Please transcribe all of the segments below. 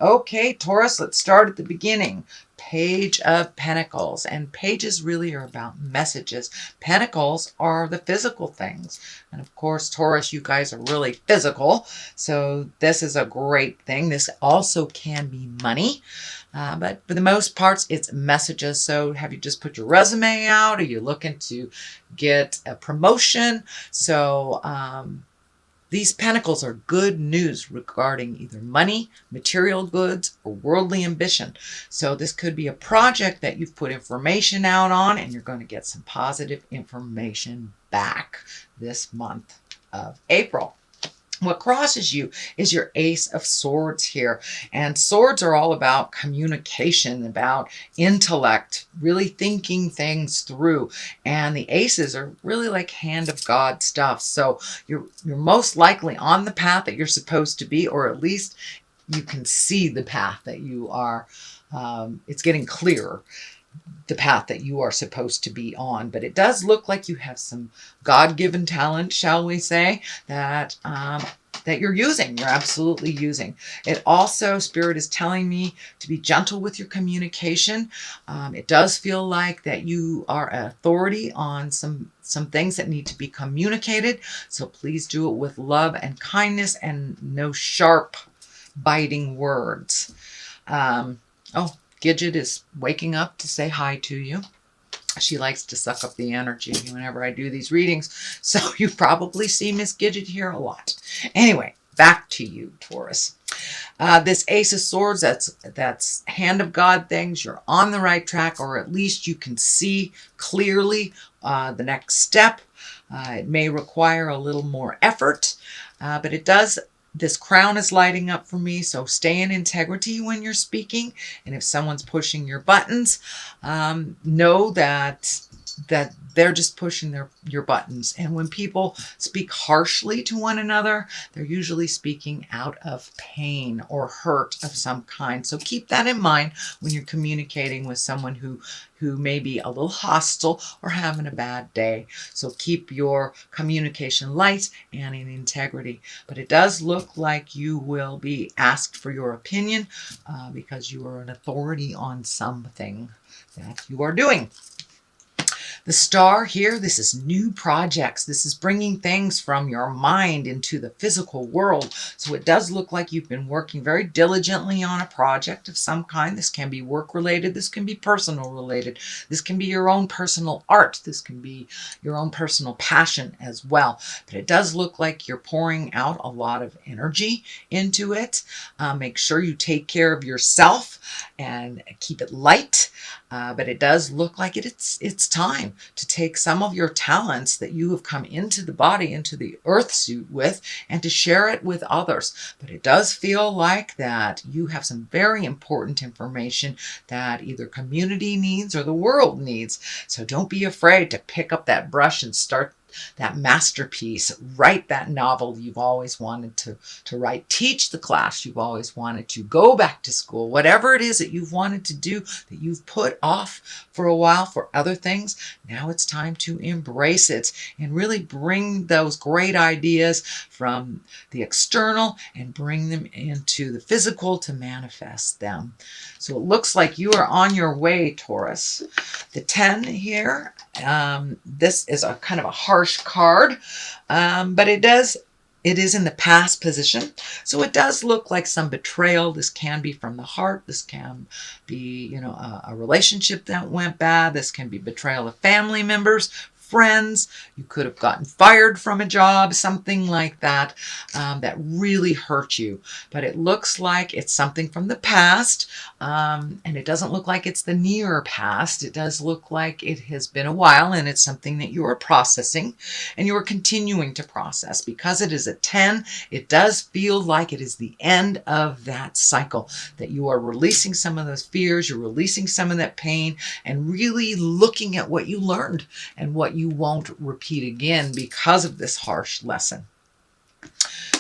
Okay, Taurus, let's start at the beginning. Page of Pentacles. And pages really are about messages. Pentacles are the physical things. And of course, Taurus, you guys are really physical. So this is a great thing. This also can be money. But for the most parts, it's messages. So have you just put your resume out? Are you looking to get a promotion? So these pentacles are good news regarding either money, material goods, or worldly ambition. So this could be a project that you've put information out on, and you're going to get some positive information back this month of April. What crosses you is your Ace of Swords here. And swords are all about communication, about intellect, really thinking things through. And the aces are really like hand of God stuff. So you're most likely on the path that you're supposed to be, or at least you can see the path that you are. It's getting clearer, the path that you are supposed to be on. But it does look like you have some God-given talent, shall we say, that you're using. You're absolutely using. It also, Spirit is telling me to be gentle with your communication. It does feel like that you are an authority on some things that need to be communicated. So please do it with love and kindness and no sharp, biting words. Oh, Gidget is waking up to say hi to you. She likes to suck up the energy whenever I do these readings. So you probably see Miss Gidget here a lot. Anyway, back to you, Taurus. This Ace of Swords, that's hand of God things. You're on the right track, or at least you can see clearly the next step. It may require a little more effort, but it does. This crown is lighting up for me, so stay in integrity when you're speaking. And if someone's pushing your buttons, know that they're just pushing your buttons. And when people speak harshly to one another, they're usually speaking out of pain or hurt of some kind. So keep that in mind when you're communicating with someone who may be a little hostile or having a bad day. So keep your communication light and in integrity. But it does look like you will be asked for your opinion because you are an authority on something that you are doing. The star here, this is new projects. This is bringing things from your mind into the physical world. So it does look like you've been working very diligently on a project of some kind. This can be work related. This can be personal related. This can be your own personal art. This can be your own personal passion as well. But it does look like you're pouring out a lot of energy into it. Make sure you take care of yourself and keep it light. But it does look like it's time to take some of your talents that you have come into the body, into the earth suit with, and to share it with others. But it does feel like that you have some very important information that either community needs or the world needs. So don't be afraid to pick up that brush and start that masterpiece. Write that novel you've always wanted to write. Teach the class you've always wanted to. Go back to school. Whatever it is that you've wanted to do that you've put off for a while for other things, now it's time to embrace it and really bring those great ideas from the external and bring them into the physical to manifest them. So it looks like you are on your way, Taurus. The 10 here, this is a kind of a harsh card, but it is in the past position. So it does look like some betrayal. This can be from the heart. This can be, a relationship that went bad. This can be betrayal of family members, friends. You could have gotten fired from a job, something like that, that really hurt you. But it looks like it's something from the past, and it doesn't look like it's the near past. It does look like it has been a while, and it's something that you are processing, and you are continuing to process. Because it is a 10, it does feel like it is the end of that cycle, that you are releasing some of those fears, you're releasing some of that pain, and really looking at what you learned and what you won't repeat again because of this harsh lesson.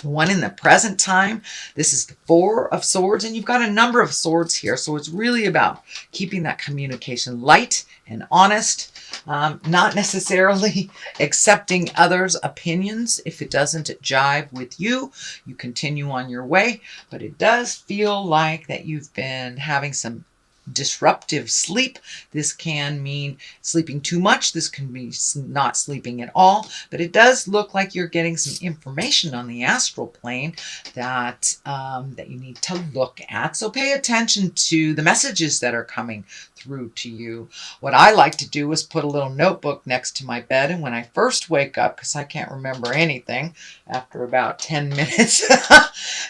one in the present time. This is the Four of Swords, and you've got a number of swords here. So it's really about keeping that communication light and honest, not necessarily accepting others' opinions. If it doesn't jive with you, you continue on your way. But it does feel like that you've been having some disruptive sleep. This can mean sleeping too much. This can be not sleeping at all. But it does look like you're getting some information on the astral plane that that you need to look at. So pay attention to the messages that are coming through to you. What I like to do is put a little notebook next to my bed, and when I first wake up, because I can't remember anything after about 10 minutes,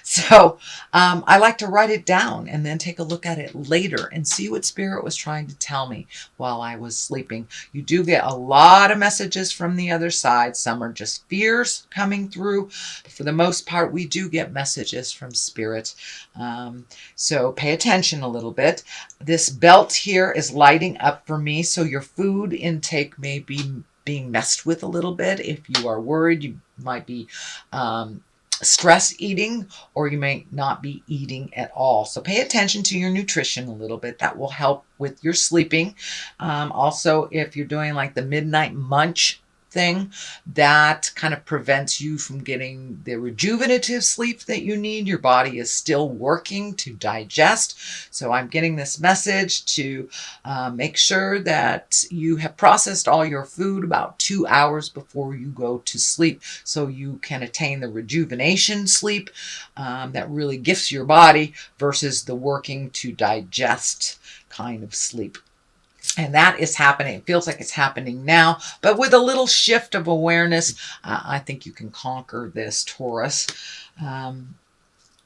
so I like to write it down and then take a look at it later and see what Spirit was trying to tell me while I was sleeping. You do get a lot of messages from the other side. Some are just fears coming through. But for the most part, we do get messages from Spirit. So pay attention a little bit. This belt here is lighting up for me, so your food intake may be being messed with a little bit. If you are worried, you might be stress eating, or you may not be eating at all. So pay attention to your nutrition a little bit. That will help with your sleeping. Also, if you're doing like the midnight munch thing, that kind of prevents you from getting the rejuvenative sleep that you need. Your body is still working to digest. So I'm getting this message to make sure that you have processed all your food about 2 hours before you go to sleep, so you can attain the rejuvenation sleep that really gifts your body versus the working to digest kind of sleep. And that is happening. It feels like it's happening now. But with a little shift of awareness, I think you can conquer this, Taurus,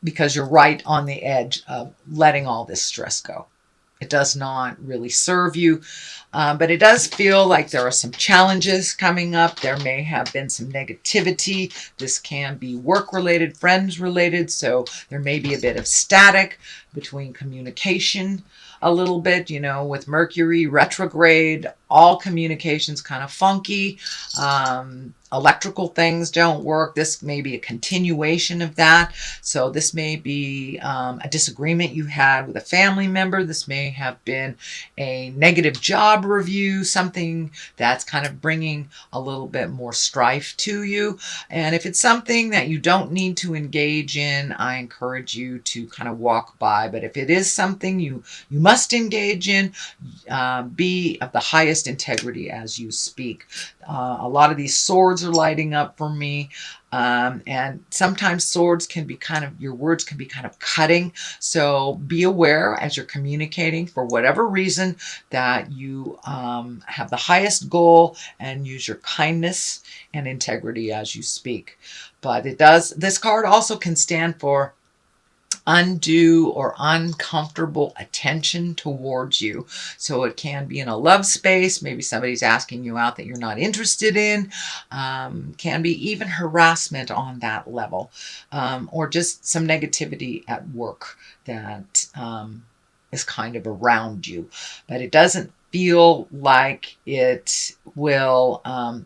because you're right on the edge of letting all this stress go. It does not really serve you, but it does feel like there are some challenges coming up. There may have been some negativity. This can be work-related, friends-related, so there may be a bit of static between communication a little bit, you know, with Mercury retrograde, all communications kind of funky. Electrical things don't work. This may be a continuation of that. So this may be a disagreement you had with a family member. This may have been a negative job review, something that's kind of bringing a little bit more strife to you. And if it's something that you don't need to engage in, I encourage you to kind of walk by. But if it is something you must engage in, be of the highest integrity as you speak. A lot of these swords are lighting up for me. And sometimes swords can be your words can be kind of cutting. So be aware as you're communicating, for whatever reason, that you have the highest goal, and use your kindness and integrity as you speak. But this card also can stand for undue or uncomfortable attention towards you. So it can be in a love space. Maybe somebody's asking you out that you're not interested in. Can be even harassment on that level, or just some negativity at work that is kind of around you. But it doesn't feel like it will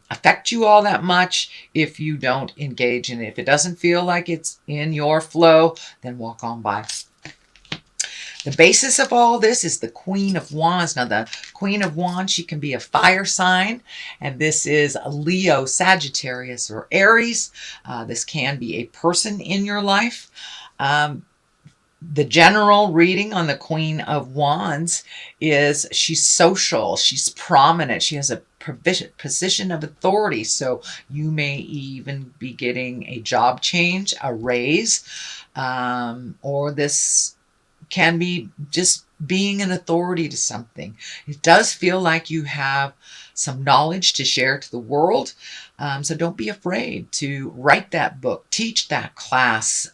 affect you all that much if you don't engage in it. If it doesn't feel like it's in your flow, then walk on by. The basis of all this is the Queen of Wands. Now, the Queen of Wands, she can be a fire sign, and this is a Leo, Sagittarius, or Aries. This can be a person in your life. The general reading on the Queen of Wands is she's social, she's prominent, she has a position of authority. So you may even be getting a job change, a raise, or this can be just being an authority to something. It does feel like you have some knowledge to share to the world. So don't be afraid to write that book, teach that class,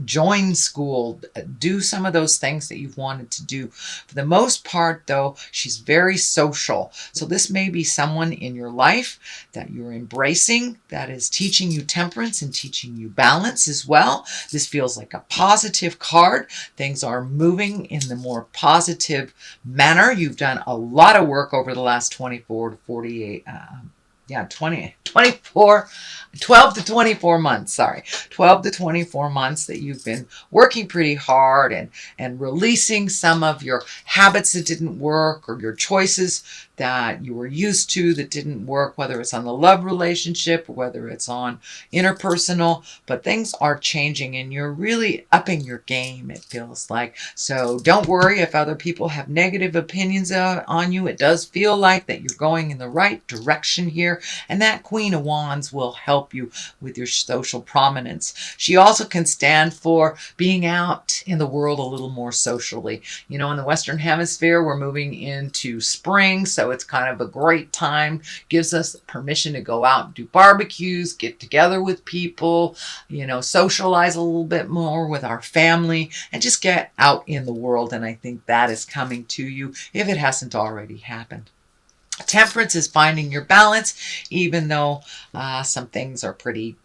join school, do some of those things that you've wanted to do. For the most part, though, she's very social. So this may be someone in your life that you're embracing, that is teaching you temperance and teaching you balance as well. This feels like a positive card. Things are moving in the more positive manner. You've done a lot of work over the last 24 to 48 yeah, 24, 12 to 24 months, sorry. 12 to 24 months that you've been working pretty hard and releasing some of your habits that didn't work or your choices that you were used to that didn't work, whether it's on the love relationship, whether it's on interpersonal, but things are changing and you're really upping your game, it feels like. So don't worry if other people have negative opinions on you. It does feel like that you're going in the right direction here, and that Queen of Wands will help you with your social prominence. She also can stand for being out in the world a little more socially. You know, in the Western Hemisphere, we're moving into spring, so it's kind of a great time. Gives us permission to go out and do barbecues, get together with people, you know, socialize a little bit more with our family, and just get out in the world. And I think that is coming to you if it hasn't already happened. Temperance is finding your balance, even though some things are pretty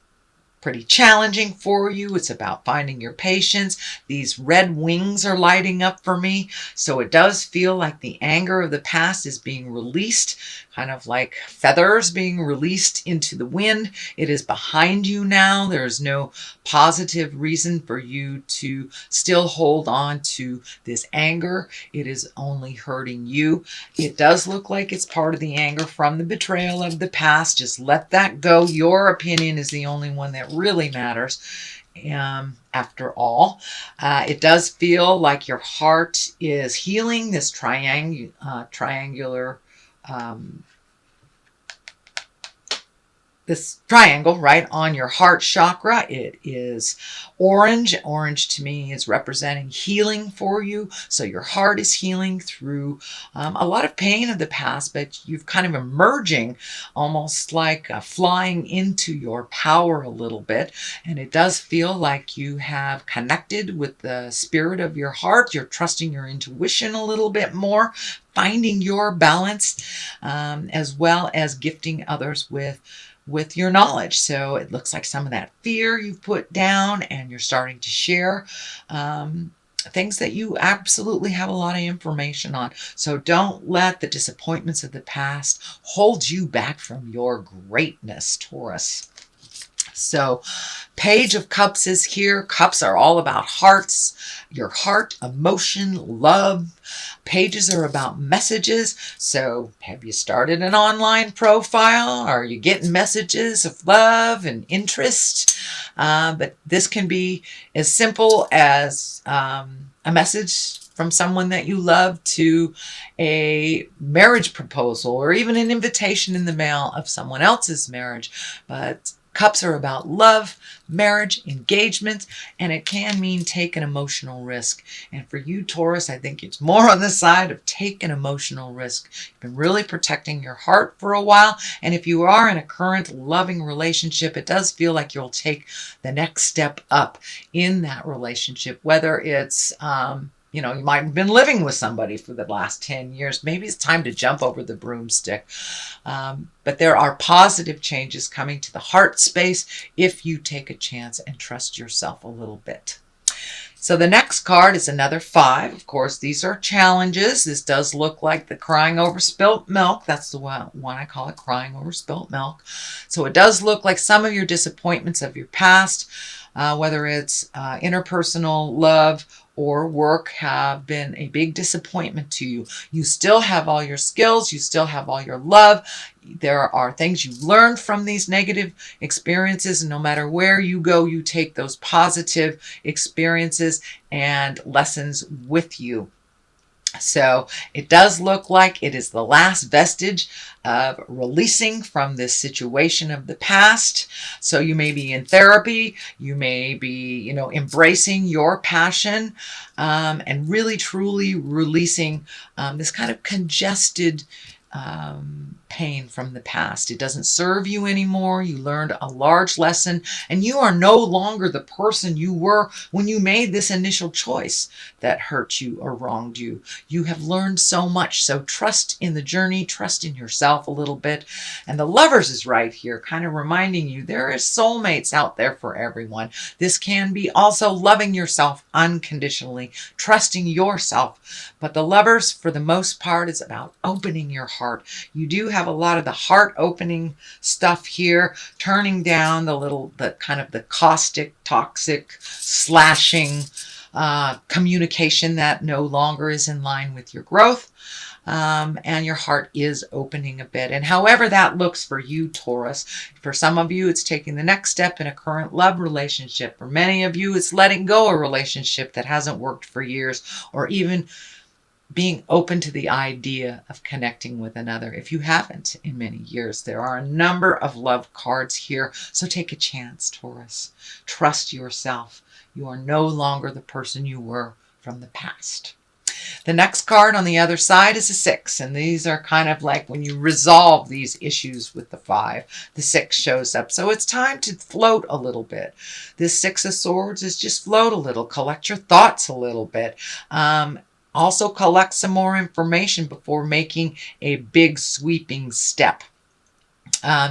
challenging for you. It's about finding your patience. These red wings are lighting up for me. So it does feel like the anger of the past is being released, kind of like feathers being released into the wind. It is behind you now. There's no positive reason for you to still hold on to this anger. It is only hurting you. It does look like it's part of the anger from the betrayal of the past. Just let that go. Your opinion is the only one that really matters. After all, it does feel like your heart is healing. This triangular this triangle right on your heart chakra. It is orange. Orange to me is representing healing for you. So your heart is healing through a lot of pain of the past, but you've kind of emerging almost like flying into your power a little bit. And it does feel like you have connected with the spirit of your heart. You're trusting your intuition a little bit more, finding your balance, as well as gifting others with your knowledge. So it looks like some of that fear you've put down and you're starting to share things that you absolutely have a lot of information on. So don't let the disappointments of the past hold you back from your greatness, Taurus. So Page of Cups is here. Cups are all about hearts, your heart, emotion, love. Pages are about messages. So have you started an online profile? Are you getting messages of love and interest? But this can be as simple as a message from someone that you love to a marriage proposal or even an invitation in the mail of someone else's marriage. But Cups are about love, marriage, engagement, and it can mean take an emotional risk. And for you, Taurus, I think it's more on the side of take an emotional risk. You've been really protecting your heart for a while, and if you are in a current loving relationship, it does feel like you'll take the next step up in that relationship, whether it's you know, you might have been living with somebody for the last 10 years. Maybe it's time to jump over the broomstick. But there are positive changes coming to the heart space if you take a chance and trust yourself a little bit. So the next card is another 5. Of course, these are challenges. This does look like the crying over spilt milk. That's the one I call it, crying over spilt milk. So it does look like some of your disappointments of your past, whether it's interpersonal love or work, have been a big disappointment to you. You still have all your skills. You still have all your love. There are things you learned from these negative experiences, and no matter where you go, you take those positive experiences and lessons with you. So it does look like it is the last vestige of releasing from this situation of the past. So you may be in therapy, you may be, you know, embracing your passion and really truly releasing this kind of congested pain from the past. It doesn't serve you anymore. You learned a large lesson, and you are no longer the person you were when you made this initial choice that hurt you or wronged you. You have learned so much. So trust in the journey, trust in yourself a little bit. And the Lovers is right here, kind of reminding you there is soulmates out there for everyone. This can be also loving yourself unconditionally, trusting yourself. But the Lovers, for the most part, is about opening your heart. You do have a lot of the heart opening stuff here, turning down the kind of the caustic, toxic, slashing communication that no longer is in line with your growth. And your heart is opening a bit. And however that looks for you, Taurus, for some of you, it's taking the next step in a current love relationship. For many of you, it's letting go a relationship that hasn't worked for years, or even being open to the idea of connecting with another if you haven't in many years. There are a number of love cards here, so take a chance, Taurus. Trust yourself. You are no longer the person you were from the past. The next card on the other side is a 6, and these are kind of like when you resolve these issues with the 5, the 6 shows up. So it's time to float a little bit. This 6 of Swords is just float a little, collect your thoughts a little bit. Also collect some more information before making a big sweeping step.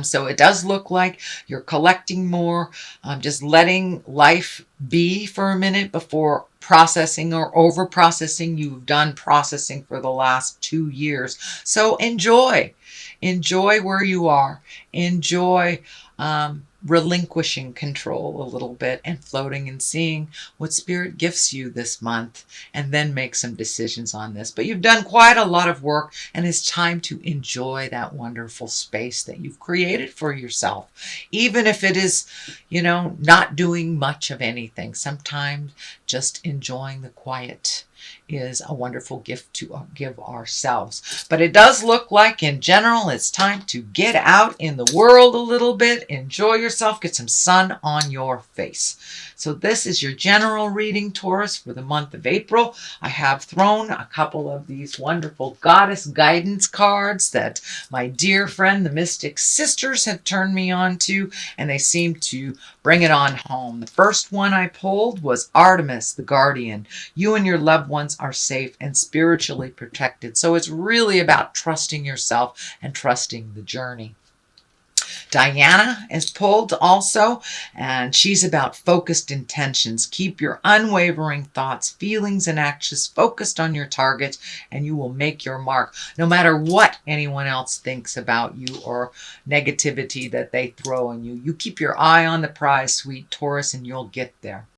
So it does look like you're collecting more, just letting life be for a minute before processing or over processing. You've done processing for the last 2 years. So enjoy where you are. Enjoy relinquishing control a little bit and floating and seeing what Spirit gifts you this month, and then make some decisions on this. But you've done quite a lot of work, and it's time to enjoy that wonderful space that you've created for yourself, even if it is, not doing much of anything. Sometimes just enjoying the quiet is a wonderful gift to give ourselves. But it does look like, in general, it's time to get out in the world a little bit, enjoy yourself, get some sun on your face. So this is your general reading, Taurus, for the month of April. I have thrown a couple of these wonderful goddess guidance cards that my dear friend, the Mystic Sisters, have turned me on to, and they seem to bring it on home. The first one I pulled was Artemis, the Guardian. You and your loved ones are safe and spiritually protected. So it's really about trusting yourself and trusting the journey. Diana is pulled also, and she's about focused intentions. Keep your unwavering thoughts, feelings, and actions focused on your target, and you will make your mark, no matter what anyone else thinks about you or negativity that they throw on you. You keep your eye on the prize, sweet Taurus, and you'll get there.